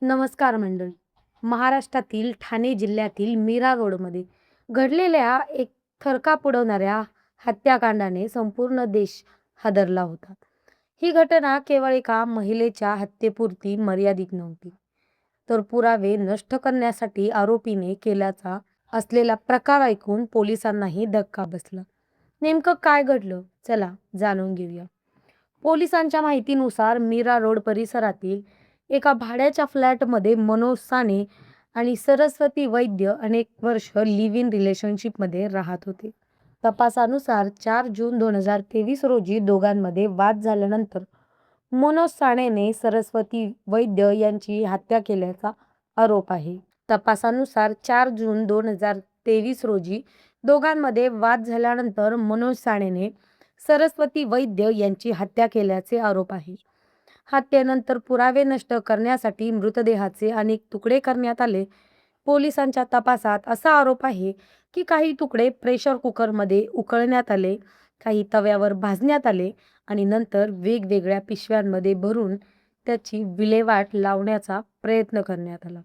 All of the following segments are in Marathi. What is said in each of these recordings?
नमस्कार मंडळी. महाराष्ट्रातील ठाणे जिल्ह्यातील मीरा रोडमध्ये घडलेल्या एक थरकाप उडवणाऱ्या हत्याकांडाने संपूर्ण देश हादरला होता. ही घटना केवळ एका महिलेच्या हत्येपुरती मर्यादित नव्हती, तर पुरावे नष्ट करण्यासाठी आरोपीने केल्याचा असलेला प्रकार ऐकून पोलिसांनाही धक्का बसला. नेमकं काय घडलं? चला जाणून घेऊया. पोलिसांच्या माहितीनुसार मीरा रोड परिसरातील एका भाड्याच्या फ्लॅटमध्ये मनोज साने आणि सरस्वती वैद्य अनेक वर्ष लिव्ह इन रिलेशनशिपमध्ये राहत होते. तपासानुसार 4 जून 2023 रोजी दोघांमध्ये वाद झाल्यानंतर मनोज सानेने सरस्वती वैद्य यांची हत्या केल्याचा आरोप आहे. तपासानुसार 4 जून 2023 रोजी दोघांमध्ये वाद झाल्यानंतर मनोज सानेने सरस्वती वैद्य यांची हत्या केल्याचे आरोप आहे. हत्येनंतर पुरावे नष्ट करण्यासाठी मृतदेहाचे अनेक तुकडे करण्यात आले. पोलिसांच्या तपासात असा आरोप आहे की काही तुकडे प्रेशर कुकरमध्ये उकळण्यात आले, काही तव्यावर भाजण्यात आले आणि नंतर वेगवेगळ्या पिशव्यांमध्ये भरून त्याची विल्हेवाट लावण्याचा प्रयत्न करण्यात आला.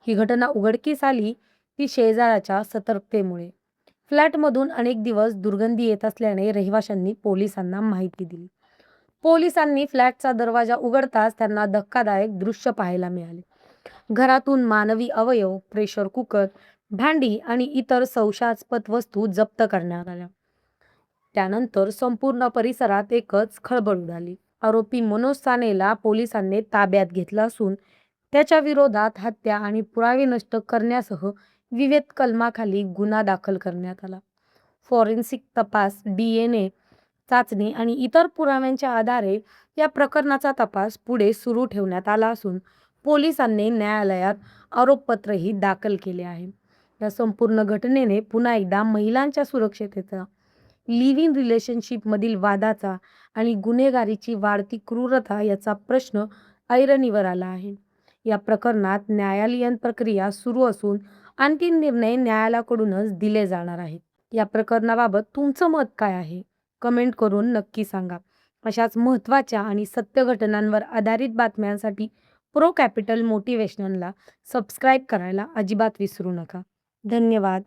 ही घटना उघडकीस आली ती शेजाऱ्याच्या सतर्कतेमुळे. फ्लॅटमधून अनेक दिवस दुर्गंधी येत असल्याने रहिवाशांनी पोलिसांना माहिती दिली. पोलिसांनी फ्लॅटचा दरवाजा उघडताच त्यांना धक्कादायक दृश्य पाहायला मिळाले. घरातून मानवी अवयव, प्रेशर कुकर, भांडी आणि इतर संशयास्पद वस्तू जप्त करण्यात आल्या. त्यानंतर संपूर्ण परिसरात एकच खळबळ उडाली. आरोपी मनोज सानेला पोलिसांनी ताब्यात घेतलं असून त्याच्या विरोधात हत्या आणि पुरावे नष्ट करण्यासह विविध कलमाखाली गुन्हा दाखल करण्यात आला. फॉरेन्सिक तपास, DNA चाचणी आणि इतर पुराव्यांच्या आधारे या प्रकरणाचा तपास पुढे सुरू ठेवण्यात आला असून पोलिसांनी न्यायालयात आरोपपत्रही दाखल केले आहे. या संपूर्ण घटनेने पुन्हा एकदा महिलांच्या सुरक्षिततेचा, लिव्ह इन रिलेशनशिपमधील वादाचा आणि गुन्हेगारीची वाढती क्रूरता याचा प्रश्न ऐरणीवर आला आहे. या प्रकरणात न्यायालयीन प्रक्रिया सुरू असून अंतिम निर्णय न्यायालयाकडूनच दिले जाणार आहेत. या प्रकरणाबाबत तुमचं मत काय आहे? कमेंट करून नक्की सांगा. अशाच महत्त्वाच्या आणि सत्य घटनांवर आधारित बातम्यांसाठी प्रो कॅपिटल मोटिवेशनलला सबस्क्राईब करायला अजिबात विसरू नका. धन्यवाद.